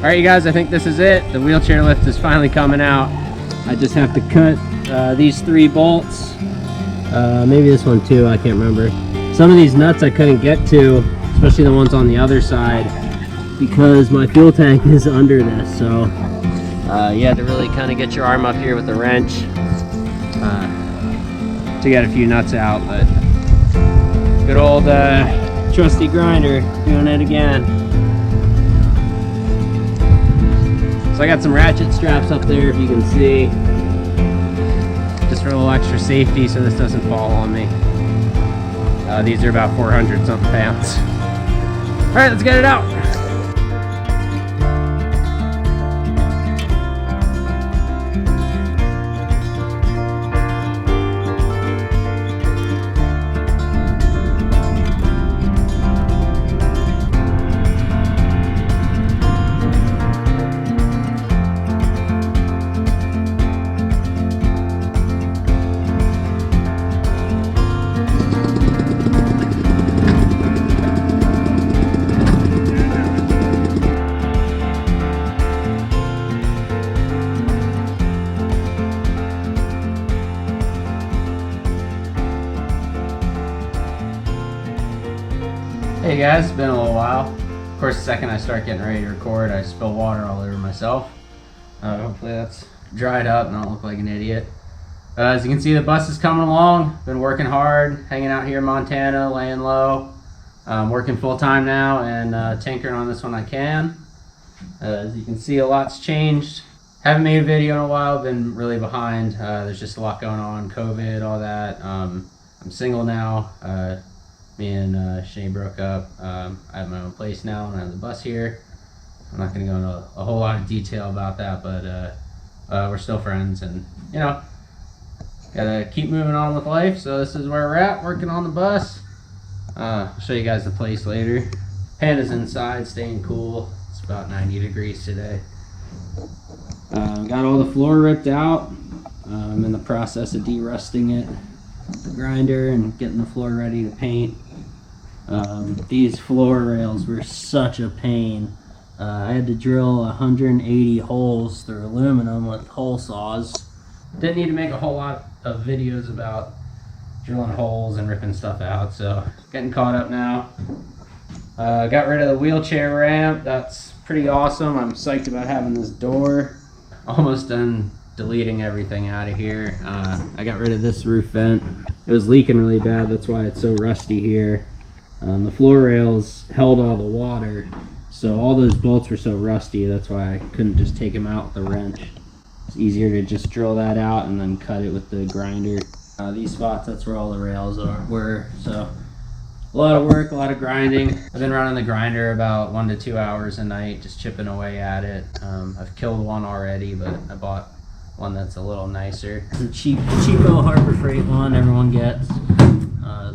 Alright you guys, I think this is it. The wheelchair lift is finally coming out. I just have to cut these 3 bolts. Maybe this one too, I can't remember. Some of these nuts I couldn't get to, especially the ones on the other side, because my fuel tank is under this. So you had to really kind of get your arm up here with the wrench to get a few nuts out. But good old trusty grinder doing it again. So I got some ratchet straps up there, if you can see, just for a little extra safety so this doesn't fall on me. These are about 400 something pounds. All right, let's get it out. Hey guys, it's been a little while. Of course, the second I start getting ready to record, I spill water all over myself. Hopefully that's dried up and I don't look like an idiot. As you can see, the bus is coming along. Been working hard, hanging out here in Montana, laying low. Working full time now and tinkering on this when I can. As you can see, a lot's changed. Haven't made a video in a while, been really behind. There's just a lot going on, COVID, all that. I'm single now. Me and Shane broke up. I have my own place now and I have the bus here. I'm not going to go into a whole lot of detail about that, but we're still friends and, you know, gotta keep moving on with life. So this is where we're at, working on the bus. I'll show you guys the place later. Panda's inside, staying cool. It's about 90 degrees today. Got all the floor ripped out. I'm in the process of de-rusting it, the grinder, and getting the floor ready to paint. These floor rails were such a pain. I had to drill 180 holes through aluminum with hole saws. Didn't need to make a whole lot of videos about drilling holes and ripping stuff out, so getting caught up now. Got rid of the wheelchair ramp. That's pretty awesome. I'm psyched about having this door. Almost done deleting everything out of here. I got rid of this roof vent. It was leaking really bad, that's why it's so rusty here. The floor rails held all the water, so all those bolts were so rusty, that's why I couldn't just take them out with a wrench. It's easier to just drill that out and then cut it with the grinder. These spots, that's where all the rails were, so a lot of work, a lot of grinding. I've been running the grinder about 1 to 2 hours a night, just chipping away at it. I've killed one already, but I bought one that's a little nicer. It's a cheapo Harbor Freight one everyone gets.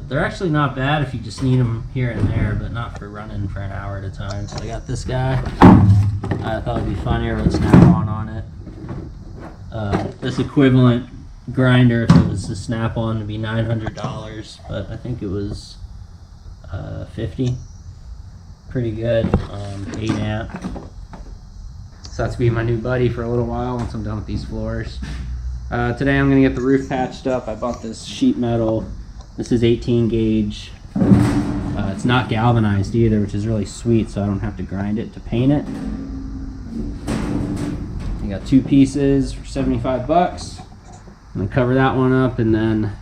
They're actually not bad if you just need them here and there, but not for running for an hour at a time. So I got this guy. I thought it'd be funnier with Snap-on on it. This equivalent grinder, if it was a Snap-on, would be $900, but I think it was $50. Pretty good. 8 amp. So that's be my new buddy for a little while once I'm done with these floors. Today I'm gonna get the roof patched up. I bought this sheet metal. This is 18 gauge. It's not galvanized either, which is really sweet, so I don't have to grind it to paint it. I got 2 pieces for 75 bucks. I'm gonna cover that one up, and then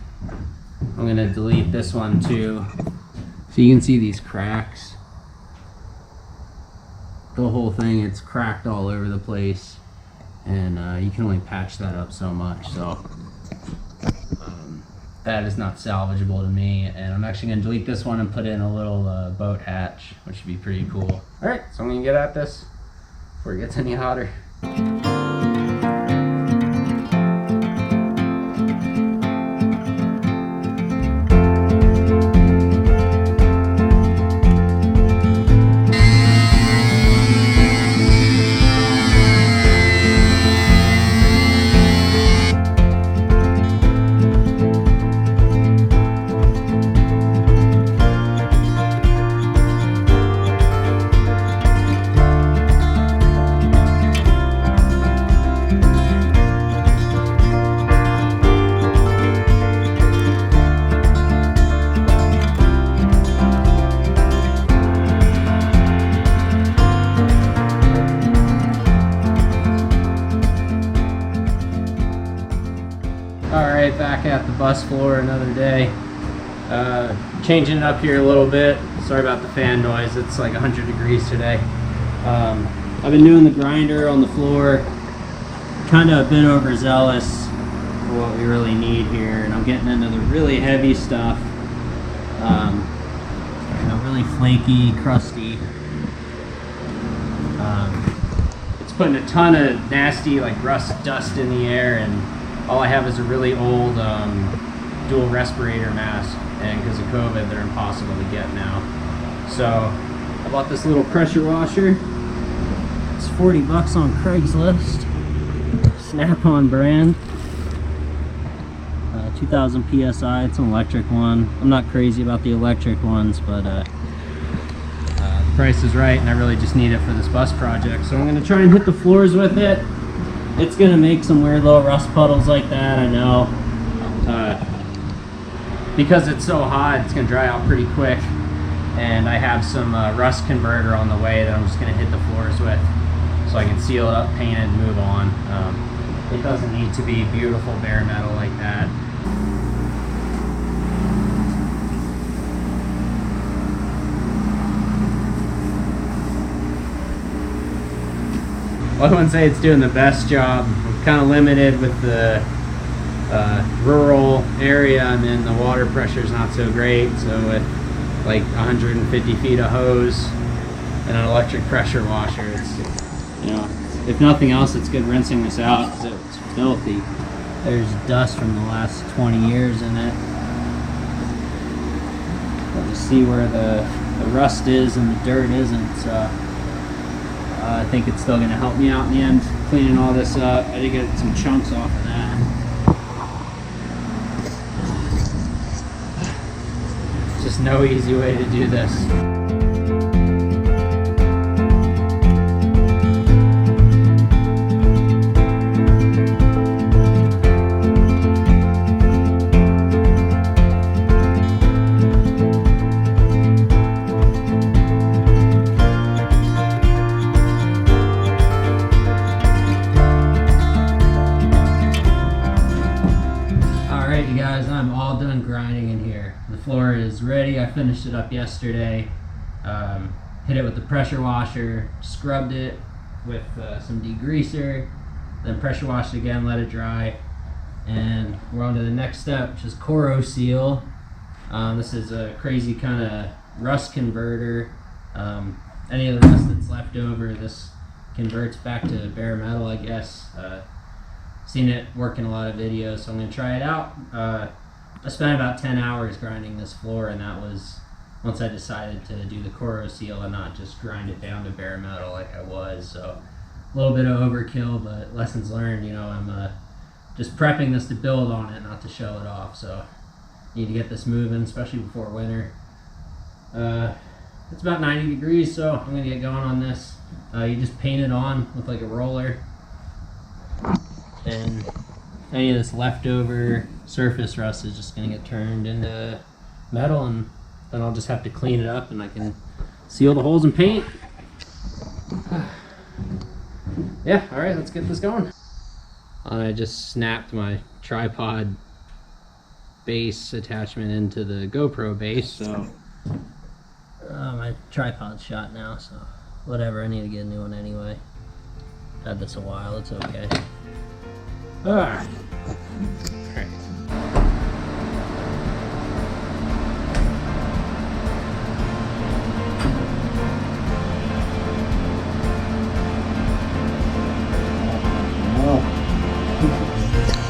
I'm gonna delete this one too. So you can see these cracks. The whole thing, it's cracked all over the place, and you can only patch that up so much. So that is not salvageable to me, and I'm actually going to delete this one and put in a little boat hatch, which would be pretty cool. Alright, so I'm going to get at this before it gets any hotter. back at the bus floor another day. Changing it up here a little bit. Sorry about the fan noise. It's like 100 degrees today. I've been doing the grinder on the floor. Kind of a bit overzealous for what we really need here, and I'm getting into the really heavy stuff. Really flaky, crusty. It's putting a ton of nasty like rust dust in the air, and all I have is a really old dual respirator mask, and because of COVID they're impossible to get now. So I bought this little pressure washer. It's 40 bucks on Craigslist. Snap-on brand. 2000 psi. It's an electric one. I'm not crazy about the electric ones, but the price is right, and I really just need it for this bus project. So I'm going to try and hit the floors with it. It's going to make some weird little rust puddles like that, I know. Because it's so hot, it's going to dry out pretty quick. And I have some rust converter on the way that I'm just going to hit the floors with, so I can seal it up, paint it, and move on. It doesn't need to be beautiful bare metal like that. I wouldn't say it's doing the best job. I'm kind of limited with the rural area I'm in. The water pressure is not so great, so with like 150 feet of hose and an electric pressure washer, it's, you know, if nothing else, it's good rinsing this out because it's filthy. There's dust from the last 20 years in it. I'll just see where the rust is and the dirt isn't, so I think it's still going to help me out in the end, cleaning all this up. I did get some chunks off of that. Just no easy way to do this. You guys, I'm all done grinding in here. The floor is ready. I finished it up yesterday. Hit it with the pressure washer, scrubbed it with some degreaser, then pressure washed it again, let it dry, and we're on to the next step, which is Corroseal. This is a crazy kind of rust converter. Any of the rust that's left over, this converts back to bare metal, I guess. Seen it work in a lot of videos, so I'm going to try it out. I spent about 10 hours grinding this floor, and that was once I decided to do the Corroseal and not just grind it down to bare metal like I was. So a little bit of overkill, but lessons learned. You know, I'm just prepping this to build on it, not to show it off. So need to get this moving, especially before winter. It's about 90 degrees, so I'm going to get going on this. You just paint it on with like a roller. And any of this leftover surface rust is just going to get turned into metal, and then I'll just have to clean it up and I can seal the holes and paint. Yeah, alright, let's get this going. I just snapped my tripod base attachment into the GoPro base, so my tripod's shot now, so whatever, I need to get a new one anyway. Had this a while, it's okay. Alright.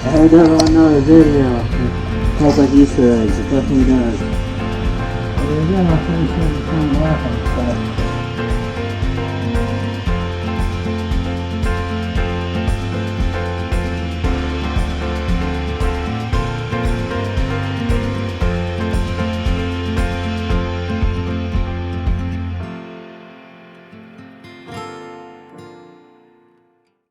I heard that on another video. It smells like Easter eggs. It definitely does. Well, again, I'll finish it and come back and stuff.